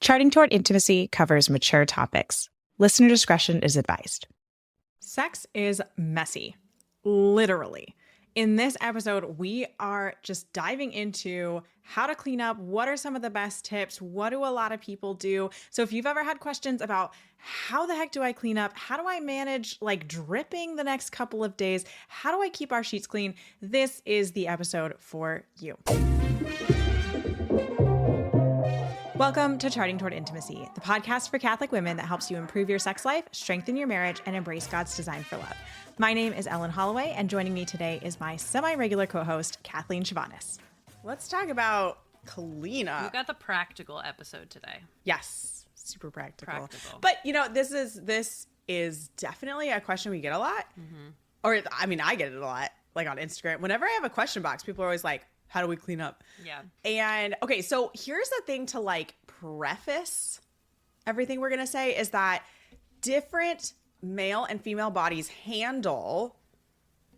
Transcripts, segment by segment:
Charting Toward Intimacy covers mature topics. Listener discretion is advised. Sex is messy, literally. In this episode, we are just diving into how to clean up. What are some of the best tips? What do a lot of people do? So if you've ever had questions about how the heck do I clean up? How do I manage like dripping the next couple of days? How do I keep our sheets clean? This is the episode for you. Welcome to Charting Toward Intimacy, the podcast for Catholic women that helps you improve your sex life, strengthen your marriage, and embrace God's design for love. My name is Ellen Holloway, and joining me today is my semi-regular co-host, Kathleen Chovanes. Let's talk about cleanup. We've got the practical episode today. Yes, super practical. But, you know, this is definitely a question we get a lot. Mm-hmm. Or, I mean, I get it a lot, like on Instagram. Whenever I have a question box, people are always like, how do we clean up? Yeah. And okay, so here's the thing to like preface everything we're going to say is that different male and female bodies handle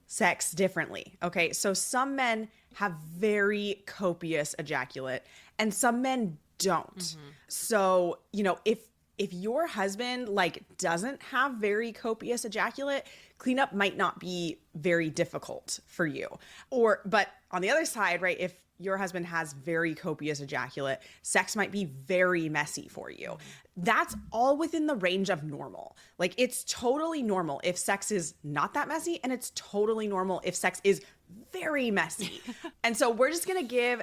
sex differently. Okay. So some men have very copious ejaculate and some men don't. Mm-hmm. So, you know, if your husband like doesn't have very copious ejaculate, cleanup might not be very difficult for you. But on the other side, right, if your husband has very copious ejaculate, sex might be very messy for you. That's all within the range of normal. Like it's totally normal if sex is not that messy, and it's totally normal if sex is very messy. And so we're just going to give,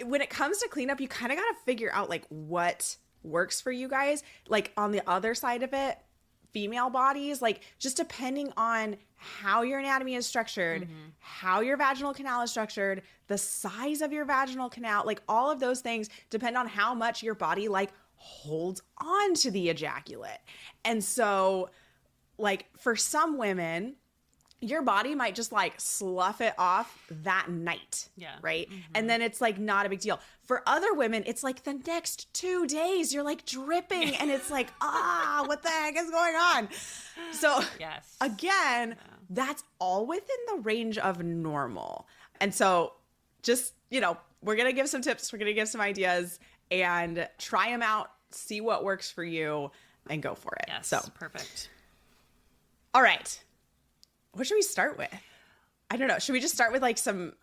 when it comes to cleanup, you kind of got to figure out like what works for you guys. Like on the other side of it, female bodies, like just depending on how your anatomy is structured, how your vaginal canal is structured, the size of your vaginal canal, like all of those things depend on how much your body like holds on to the ejaculate. And so like for some women, your body might just like slough it off that night. Yeah. Right. Mm-hmm. And then it's like not a big deal. For other women, it's like the next 2 days you're like dripping and it's like, what the heck is going on? So yes. Again, that's all within the range of normal. And so just, you know, we're going to give some tips. We're going to give some ideas and try them out, see what works for you and go for it. Yes. So Perfect. All right. What should we start with? I don't know. Should we just start with like some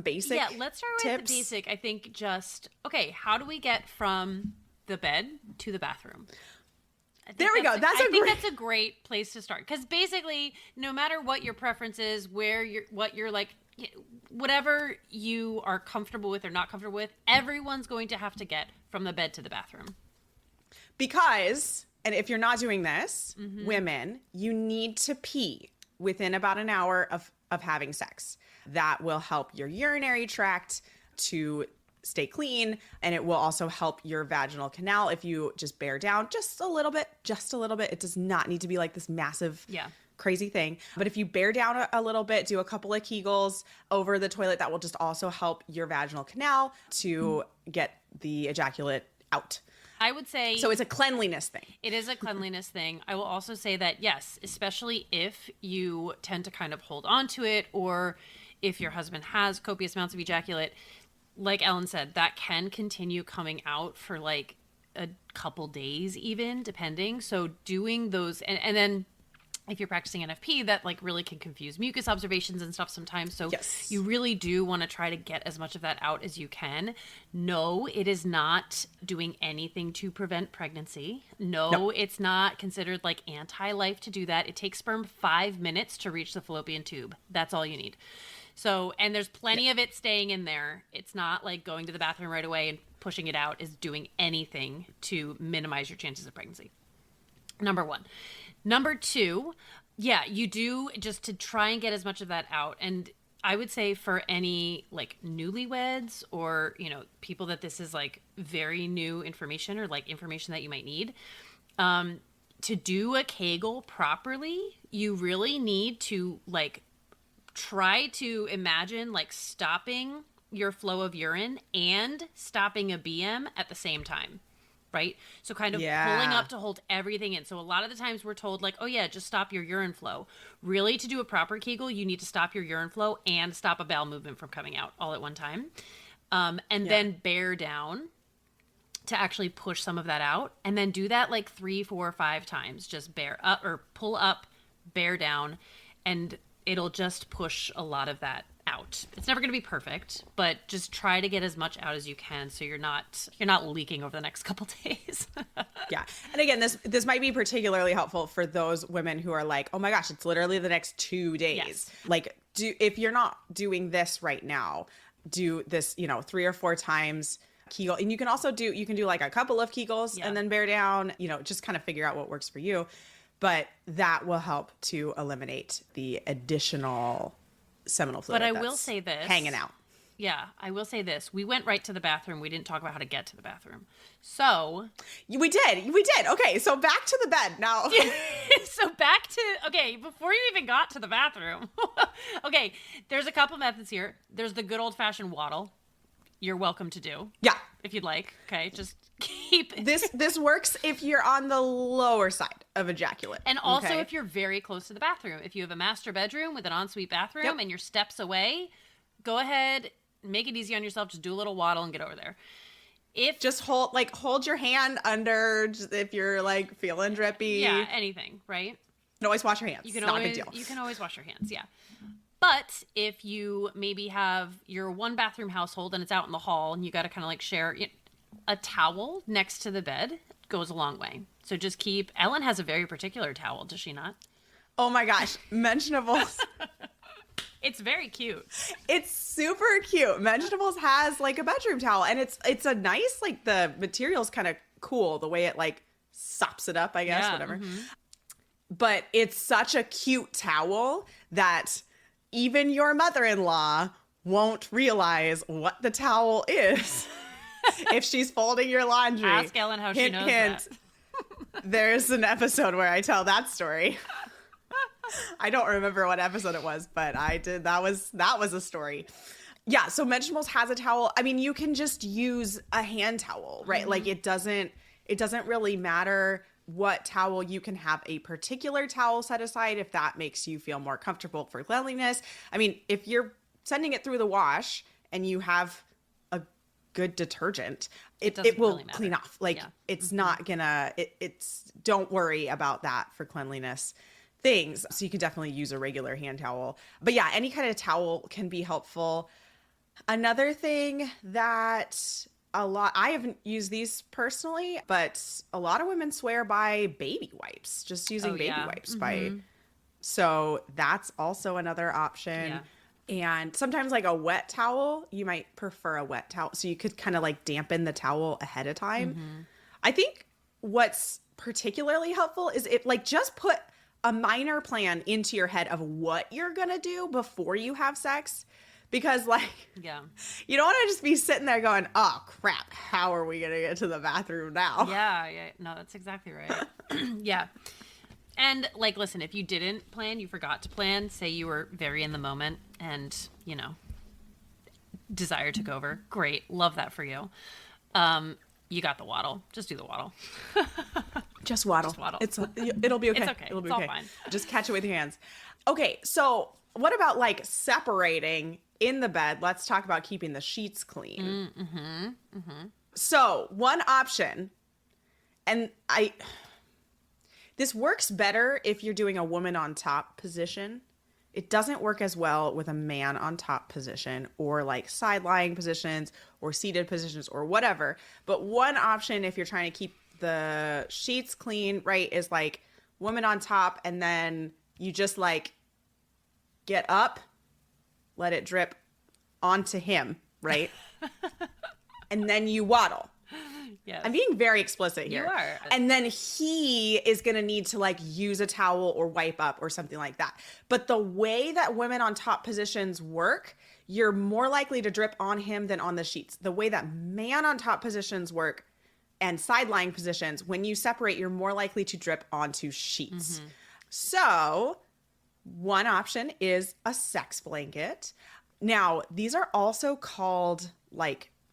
basic Yeah, let's start tips? with the basic. I think how do we get from the bed to the bathroom? There we go. I think that's a great place to start. Because basically, no matter what your preference is, what you're like, whatever you are comfortable with or not comfortable with, everyone's going to have to get from the bed to the bathroom. Because, and if you're not doing this, women, you need to pee within about an hour of having sex. That will help your urinary tract to stay clean, and it will also help your vaginal canal if you just bear down just a little bit. It does not need to be like this massive, crazy thing. But if you bear down a little bit, do a couple of Kegels over the toilet, that will just also help your vaginal canal to get the ejaculate out. I would say... So it's a cleanliness thing. It is a cleanliness thing. I will also say that, yes, especially if you tend to kind of hold on to it or if your husband has copious amounts of ejaculate, like Ellen said, that can continue coming out for like a couple days even, depending. So doing those... And then if you're practicing NFP, that like really can confuse mucus observations and stuff sometimes. So you really do want to try to get as much of that out as you can. No, it is not doing anything to prevent pregnancy. No, it's not considered like anti-life to do that. It takes sperm 5 minutes to reach the fallopian tube. That's all you need. So, and there's plenty of it staying in there. It's not like going to the bathroom right away and pushing it out is doing anything to minimize your chances of pregnancy. Number one. Number two, you do just to try and get as much of that out. And I would say for any like newlyweds or, you know, people that this is like very new information or like information that you might need, to do a Kegel properly, you really need to like try to imagine like stopping your flow of urine and stopping a BM at the same time. Right? So kind of pulling up to hold everything in. So a lot of the times we're told like, oh yeah, just stop your urine flow. Really, to do a proper Kegel, you need to stop your urine flow and stop a bowel movement from coming out all at one time. And then bear down. to actually push some of that out. And then do that like 3, 4, 5 times. Just bear up or pull up, bear down, and it'll just push a lot of that out. It's never going to be perfect, but just try to get as much out as you can so you're not leaking over the next couple days. Yeah. And again, this might be particularly helpful for those women who are like, oh my gosh, it's literally the next 2 days. Yes. Like, if you're not doing this right now, do this, 3 or 4 times Kegel. And you can also do like a couple of Kegels and then bear down, just kind of figure out what works for you. But that will help to eliminate the additional seminal fluid. But I will say this. Hanging out. Yeah, I will say this. We went right to the bathroom. We didn't talk about how to get to the bathroom. So. We did. Okay, so back to the bed now. Before you even got to the bathroom. Okay, there's a couple methods here. There's the good old-fashioned waddle. You're welcome to do. Yeah. If you'd like. Okay, just keep it. This works if you're on the lower side of ejaculate. And also if you're very close to the bathroom. If you have a master bedroom with an ensuite bathroom and you're steps away, go ahead, make it easy on yourself. Just do a little waddle and get over there. Just hold your hand under if you're like feeling drippy. Yeah, anything, right? You can always wash your hands. Not a big deal. You can always wash your hands, yeah. But if you maybe have your one bathroom household and it's out in the hall and you got to kind of like share a towel next to the bed goes a long way. So just Ellen has a very particular towel, does she not? Oh my gosh, Mentionables. It's very cute. It's super cute. Mentionables has like a bedroom towel, and it's a nice, like, the material's kind of cool, the way it like sops it up, I guess, whatever. Mm-hmm. But it's such a cute towel that even your mother-in-law won't realize what the towel is if she's folding your laundry. Ask Ellen how she knows that. There's an episode where I tell that story. I don't remember what episode it was, but I did. That was a story. Yeah, so Mentionables has a towel. I mean, you can just use a hand towel, right? Mm-hmm. Like it doesn't really matter what towel. You can have a particular towel set aside if that makes you feel more comfortable for cleanliness. I mean, if you're sending it through the wash and you have a good detergent, it will really clean off. Like it's not gonna, don't worry about that for cleanliness things. So you can definitely use a regular hand towel. But yeah, any kind of towel can be helpful. Another thing that I haven't used these personally, but a lot of women swear by baby wipes, just using baby wipes. Mm-hmm. So that's also another option. Yeah. And sometimes like a wet towel, you might prefer a wet towel. So you could kind of like dampen the towel ahead of time. Mm-hmm. I think what's particularly helpful is just put a minor plan into your head of what you're going to do before you have sex. Because you don't want to just be sitting there going, oh crap, how are we going to get to the bathroom now? Yeah. No, that's exactly right. Yeah. And listen, if you didn't plan, you forgot to plan, say you were very in the moment and, desire took over. Great. Love that for you. You got the waddle. Just do the waddle. Just waddle. It'll be okay. It's okay. It'll be it's okay. All fine. Just catch it with your hands. Okay, so what about separating in the bed? Let's talk about keeping the sheets clean. Mm-hmm. Mm-hmm. So one option, and this works better if you're doing a woman on top position. It doesn't work as well with a man on top position or side lying positions or seated positions or whatever. But one option, if you're trying to keep the sheets clean, right, is woman on top, and then you just get up, let it drip onto him, right? And then you waddle. Yes. I'm being very explicit here. You are. And then he is going to need to use a towel or wipe up or something like that. But the way that women on top positions work, you're more likely to drip on him than on the sheets. The way that man on top positions work and side lying positions, when you separate, you're more likely to drip onto sheets. Mm-hmm. So one option is a sex blanket. Now, these are also called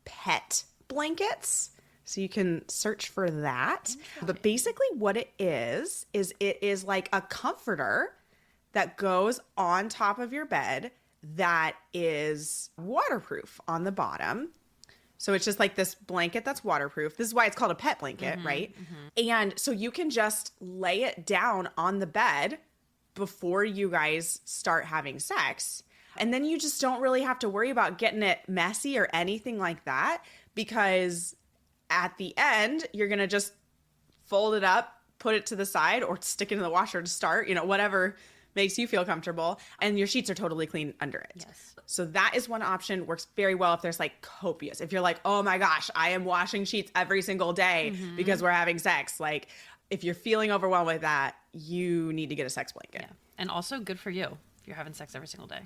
pet blankets. So you can search for that. Okay. But basically what it is a comforter that goes on top of your bed that is waterproof on the bottom. So it's just like this blanket that's waterproof. This is why it's called a pet blanket, right? And so you can just lay it down on the bed before you guys start having sex. And then you just don't really have to worry about getting it messy or anything like that, because at the end, you're going to just fold it up, put it to the side, or stick it in the washer to start, whatever makes you feel comfortable. And your sheets are totally clean under it. Yes. So that is one option. Works very well if there's like copious. If you're like, oh my gosh, I am washing sheets every single day because we're having sex. Like, if you're feeling overwhelmed with that, you need to get a sex blanket. Yeah. And also good for you if you're having sex every single day.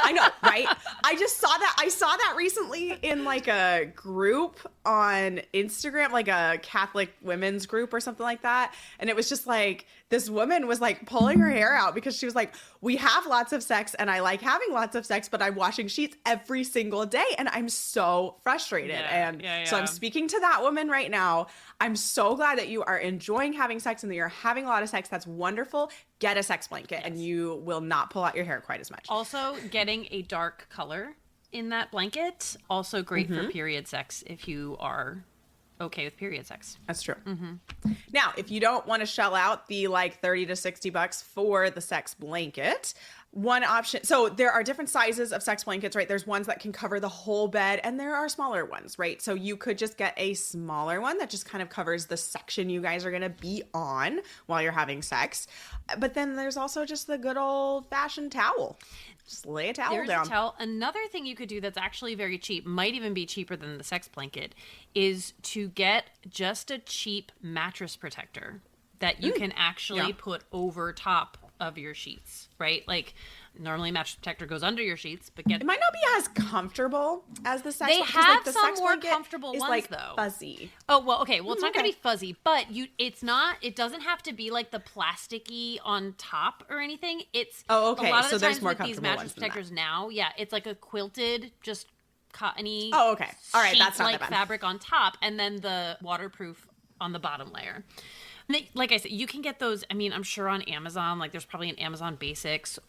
I know, right? I just saw that. I saw that recently in like a group on Instagram, like a Catholic women's group or something like that. And it was just like, this woman was like pulling her hair out because she was like, we have lots of sex and I like having lots of sex, but I'm washing sheets every single day and I'm so frustrated. So I'm speaking to that woman right now. I'm so glad that you are enjoying having sex and that you're having a lot of sex. That's wonderful. Get a sex blanket and you will not pull out your hair quite as much. Also, getting a dark color in that blanket, also great for period sex if you are okay with period sex. That's true. Now, if you don't want to shell out the like $30 to $60 for the sex blanket, one option. So there are different sizes of sex blankets, right? There's ones that can cover the whole bed and there are smaller ones, right? So you could just get a smaller one that just kind of covers the section you guys are going to be on while you're having sex. But then there's also just the good old fashioned towel. Just lay a towel down. A towel. Another thing you could do that's actually very cheap, might even be cheaper than the sex blanket, is to get just a cheap mattress protector that you can actually put over top of your sheets, right? Like normally mattress protector goes under your sheets, but it might not be as comfortable as the sex they blanket. have like the some sex more blanket comfortable is ones like though. Fuzzy. Oh well, okay. Well, it's not gonna be fuzzy, but it doesn't have to be like the plasticky on top or anything. It's a lot of the times with these mattress protectors now, it's like a quilted, just cottony. Oh, okay. All right, that's not like that bad. fabric on top, and then the waterproof on the bottom layer. Like I said, you can get those. I mean, I'm sure on Amazon, like there's probably an Amazon Basics,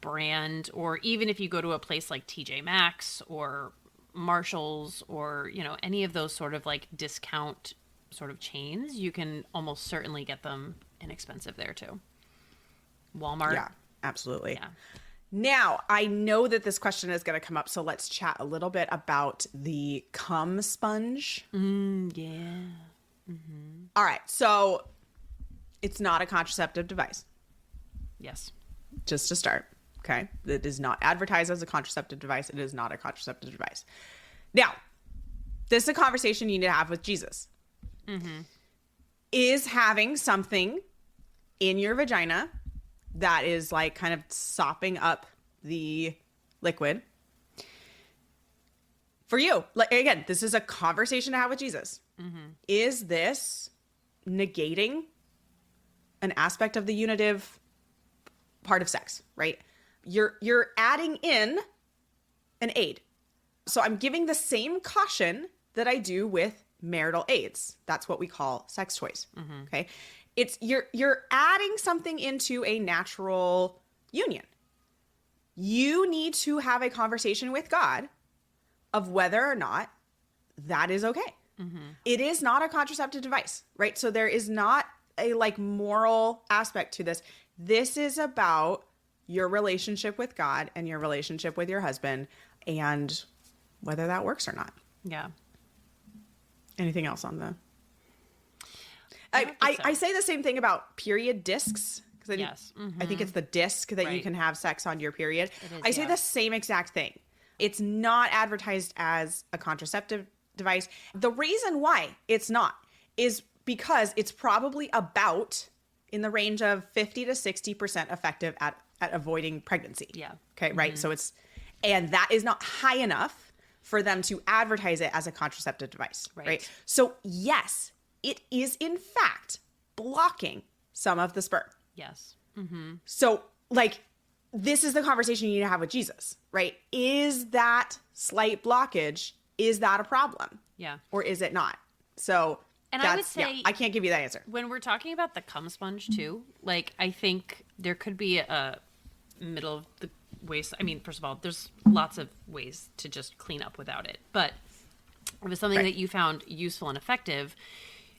brand, or even if you go to a place like TJ Maxx or Marshalls or, any of those sort of like discount sort of chains, you can almost certainly get them inexpensive there too. Walmart. Yeah, absolutely. Yeah. Now, I know that this question is going to come up, so let's chat a little bit about the cum sponge. Yeah. All right, so it's not a contraceptive device. Yes. Just to start, okay? It is not advertised as a contraceptive device. It is not a contraceptive device. Now, this is a conversation you need to have with Jesus. Is having something in your vagina that is like kind of sopping up the liquid for you? Like, again, this is a conversation to have with Jesus. Is this negating an aspect of the unitive part of sex, right? You're adding in an aid. So I'm giving the same caution that I do with marital aids. That's what we call sex toys. Okay. It's you're adding something into a natural union. You need to have a conversation with God of whether or not that is okay. It is not a contraceptive device, right? So there is not a like moral aspect to this. This is about your relationship with God and your relationship with your husband and whether that works or not. Yeah. Anything else on the... I say the same thing about period discs. Because I think it's the disc that you can have sex on your period. I say the same exact thing. It's not advertised as a contraceptive device. The reason why it's not is because it's probably about in the range of 50 to 60% effective at avoiding pregnancy. Yeah. Okay, right? So and that is not high enough for them to advertise it as a contraceptive device, right? So yes, it is in fact blocking some of the sperm. Yes. So like, this is the conversation you need to have with Jesus, right? Is that slight blockage, is that a problem? Yeah. Or is it not? So I would say, I can't give you that answer. When we're talking about the cum sponge too, like I think there could be a middle of the waist. I mean, first of all, there's lots of ways to just clean up without it, but If it's something that you found useful and effective,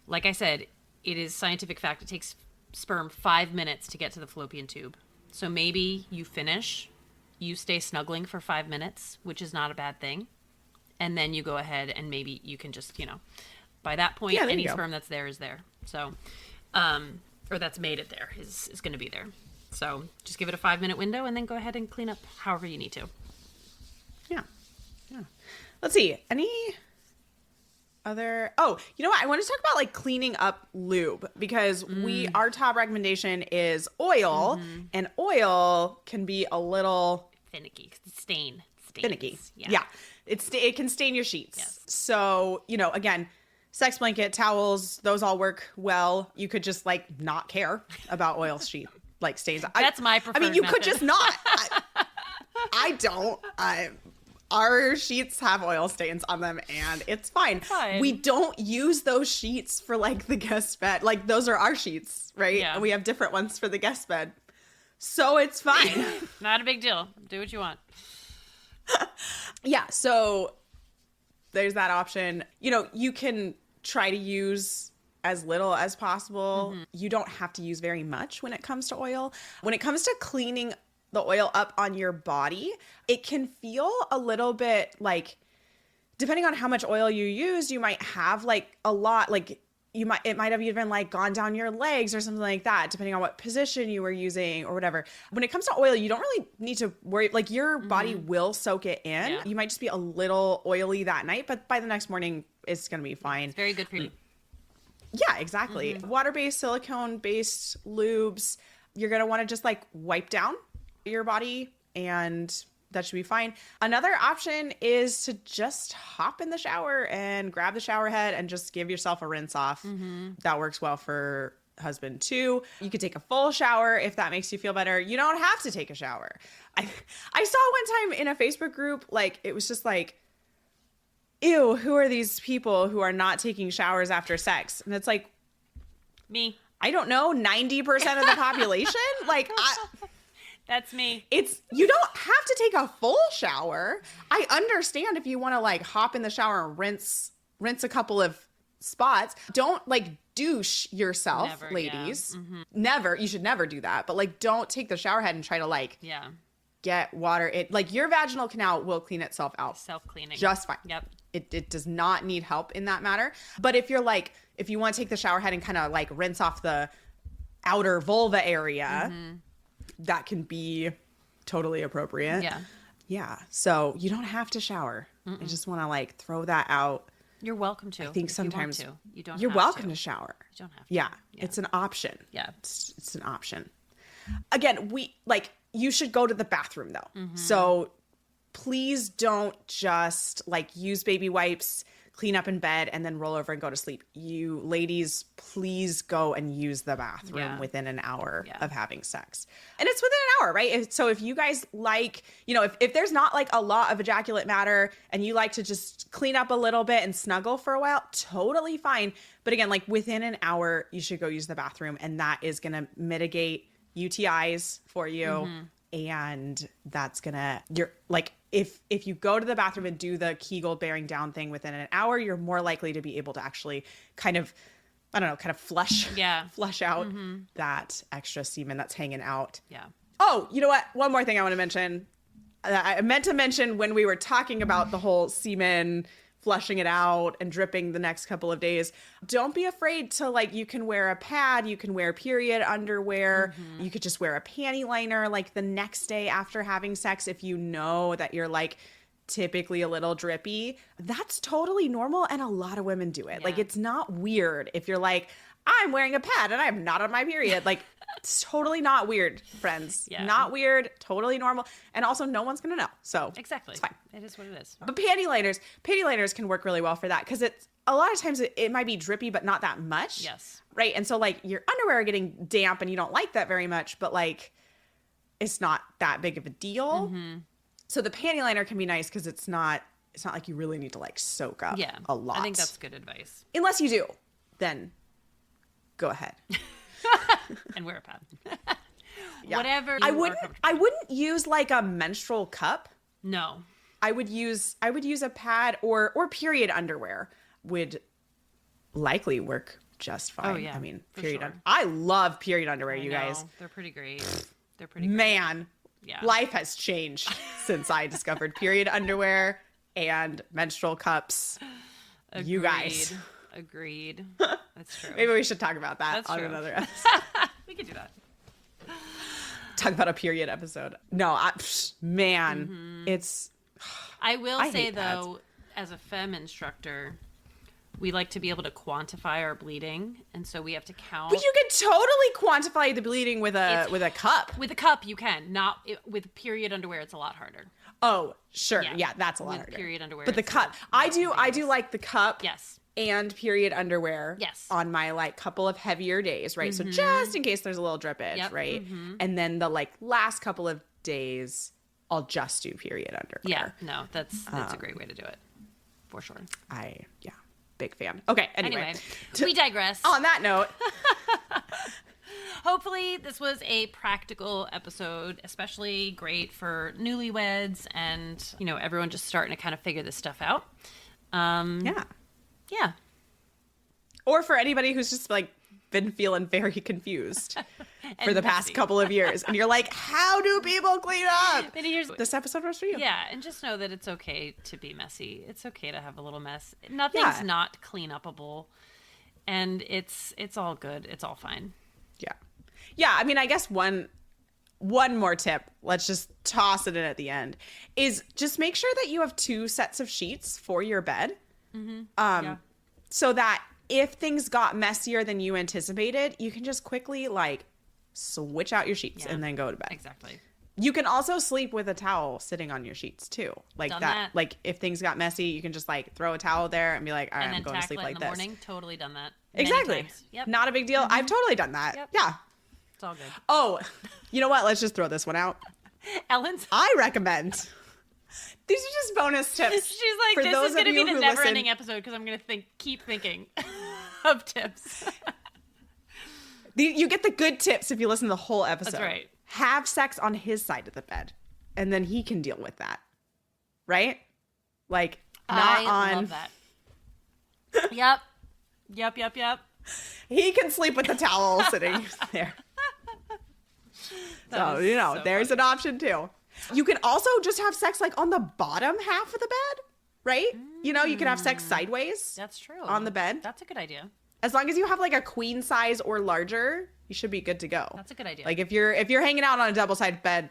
like I said, it is scientific fact. It takes sperm 5 minutes to get to the fallopian tube. So maybe you finish, you stay snuggling for 5 minutes, which is not a bad thing. And then you go ahead and maybe you can just, by that point, any sperm that's there is there. So, or that's made it there is going to be there. So just give it a 5-minute window and then go ahead and clean up however you need to. Yeah. Let's see. Any other? Oh, you know what? I want to talk about like cleaning up lube because our top recommendation is oil, and oil can be a little finicky. Finicky. Yeah. It can stain your sheets. Yes. So, again, sex blanket, towels, those all work well. You could just like not care about oil sheet like stains. That's my preferred you method. could just not. I don't. Our sheets have oil stains on them and it's fine. We don't use those sheets for like the guest bed. Like those are our sheets, right? Yeah. And we have different ones for the guest bed. So it's fine. Not a big deal. Do what you want. Yeah. So there's that option. You can try to use as little as possible. You don't have to use very much when it comes to oil. When it comes to cleaning the oil up on your body, it can feel a little bit like, depending on how much oil you use, you might have like a lot, like it might have even like gone down your legs or something like that, depending on what position you were using or whatever. When it comes to oil, you don't really need to worry, like your body will soak it in. Yeah. You might just be a little oily that night, but by the next morning, it's going to be fine. It's very good for you. Yeah, exactly. Water-based, silicone-based lubes, you're going to want to just like wipe down your body and that should be fine. Another option is to just hop in the shower and grab the shower head and just give yourself a rinse off. That works well for husband too. You could take a full shower if that makes you feel better. You don't have to take a shower. I saw one time in a Facebook group, like it was just like, ew, who are these people who are not taking showers after sex? And it's like, me. I don't know, 90% of the population? Like, that's me. You don't have to take a full shower. I understand if you want to like hop in the shower and rinse a couple of spots. Don't like douche yourself, never, ladies. Yeah. Never. You should never do that. But like, don't take the shower head and try to like get water. Like your vaginal canal will clean itself out. Self-cleaning. Just fine. Yep. It does not need help in that matter. But if you want to take the shower head and kind of like rinse off the outer vulva area, that can be totally appropriate. Yeah. Yeah. So you don't have to shower. I just want to like throw that out. You're welcome to. I think sometimes you don't. You're welcome to shower. You don't have to. Yeah. It's an option. Yeah. It's an option. Again, you should go to the bathroom though. So please don't just like use baby wipes, clean up in bed, and then roll over and go to sleep. You ladies, please go and use the bathroom within an hour of having sex. And it's within an hour, right? So if you guys like, if there's not like a lot of ejaculate matter and you like to just clean up a little bit and snuggle for a while, totally fine. But again, like within an hour, you should go use the bathroom, and that is going to mitigate UTIs for you. And that's you're like, if you go to the bathroom and do the Kegel bearing down thing within an hour, you're more likely to be able to actually kind of flush out that extra semen that's hanging out. Yeah. Oh, you know what? One more thing I want to mention. I meant to mention when we were talking about the whole semen flushing it out and dripping the next couple of days. Don't be afraid to like, you can wear a pad, you can wear period underwear, you could just wear a panty liner like the next day after having sex if you know that you're like typically a little drippy. That's totally normal and a lot of women do it. Like it's not weird if you're like, I'm wearing a pad and I'm not on my period. Like it's totally not weird, friends. Yeah. Not weird, totally normal. And also no one's going to know. So exactly. It's fine. It is what it is. But panty liners can work really well for that because it's a lot of times it might be drippy, but not that much. Yes. Right. And so like your underwear are getting damp and you don't like that very much, but like it's not that big of a deal. So the panty liner can be nice because it's not like you really need to like soak up a lot. I think that's good advice. Unless you do, then go ahead. And wear a pad. Whatever. I wouldn't use like a menstrual cup. No. I would use a pad or period underwear would likely work just fine. Oh, yeah, I mean, for period. sure. I love period underwear, you I know. guys. They're pretty great. They're pretty great. Man, Yeah. life has changed since I discovered period underwear and menstrual cups. Agreed. You guys. Agreed. That's true. Maybe we should talk about that That's on true. another episode. We could do that. Talk about a period episode. No, it's... I will I say, hate pads. though, as a femme instructor, we like to be able to quantify our bleeding. And so we have to count. But you can totally quantify the bleeding with a cup. With a cup, you can. Not with period underwear, it's a lot harder. Oh, sure. Yeah. Yeah, that's a lot With harder. period underwear, But the it's cup, I do like the cup. Yes. And period underwear. Yes. On my like couple of heavier days, right? So just in case there's a little drippage, Yep. right? And then the like last couple of days, I'll just do period underwear. Yeah. No, that's a great way to do it. For sure. Big fan. Okay. Anyway, we digress. on that note, Hopefully this was a practical episode, especially great for newlyweds and, you know, everyone just starting to kind of figure this stuff out. Yeah. or for anybody who's just like been feeling very confused for the past messy. couple of years, and you're like, how do people clean up? And here's This episode was for you. Yeah, and just know that it's okay to be messy. It's okay to have a little mess. Nothing's not clean upable, and it's all good. It's all fine. Yeah. I mean, I guess one more tip, let's just toss it in at the end, is just make sure that you have 2 sets of sheets for your bed. So that if things got messier than you anticipated, you can just quickly like switch out your sheets and then go to bed. Exactly. You can also sleep with a towel sitting on your sheets too. Like Done that. that. Like if things got messy, you can just like throw a towel there and be like, all right, And I'm then going to sleep tackle it like in the this. morning. Totally done that. Many Exactly. times. Yep. Not a big deal. I've totally done that. Yep. Yeah. It's all good. Oh, you know what? Let's just throw this one out. Ellen's. I recommend. These are just bonus tips. She's like, for this those is of going to be you the who never-ending listen- episode because I'm going to keep thinking of tips. You get the good tips if you listen to the whole episode. That's right. Have sex on his side of the bed, and then he can deal with that. Right? Like, not I on. love that. Yep. He can sleep with the towel sitting there. So, was you know, so there's funny. an option too. You can also just have sex like on the bottom half of the bed, right? You know, you can have sex sideways. That's true. On the bed. That's a good idea. As long as you have like a queen size or larger, you should be good to go. That's a good idea. Like if you're hanging out on a double-sized bed,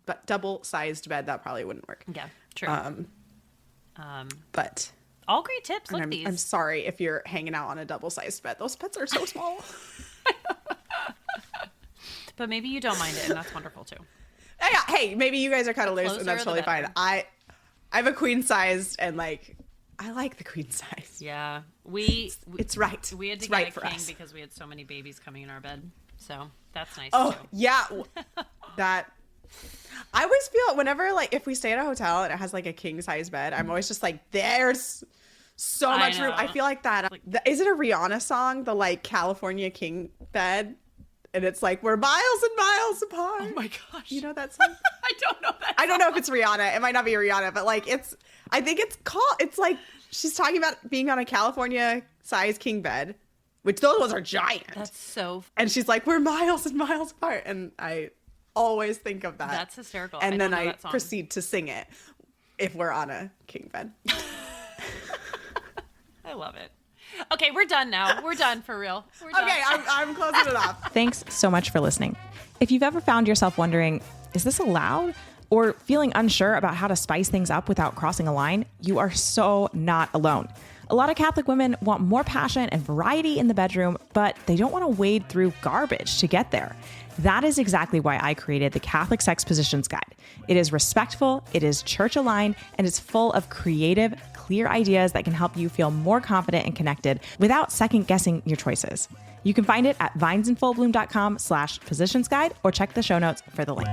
that probably wouldn't work. Yeah, true. But All great tips. Look, these. I'm sorry if you're hanging out on a double-sized bed. Those beds are so small. But maybe you don't mind it, and that's wonderful too. Yeah, hey, maybe you guys are kind of loose, and that's Closer, the totally fine. better. I have a queen sized, and like I like the queen size. Yeah, It's right. We had to It's get right a for king us. because we had so many babies coming in our bed. So that's nice. Oh too. yeah, that. I always feel whenever like if we stay at a hotel and it has like a king size bed, I'm always just like, there's so I much room. I know. feel like that. Is it a Rihanna song? The like California king bed, and it's like we're miles and miles apart. Oh my gosh. You know that song? I don't know that. I don't know if it's Rihanna. It might not be Rihanna, but like I think it's called. It's like she's talking about being on a California size king bed, which those ones are giant. That's so. And she's like, we're miles and miles apart. And I always think of that. That's hysterical. And then don't know I that song. proceed to sing it if we're on a king bed. I love it. Okay, we're done now. We're done for real. We're done. Okay, I'm closing it off. Thanks so much for listening. If you've ever found yourself wondering, is this allowed? Or feeling unsure about how to spice things up without crossing a line, you are so not alone. A lot of Catholic women want more passion and variety in the bedroom, but they don't want to wade through garbage to get there. That is exactly why I created the Catholic Sex Positions Guide. It is respectful, it is church-aligned, and it's full of creative, clear ideas that can help you feel more confident and connected without second-guessing your choices. You can find it at vinesandfullbloom.com/positionsguide or check the show notes for the link.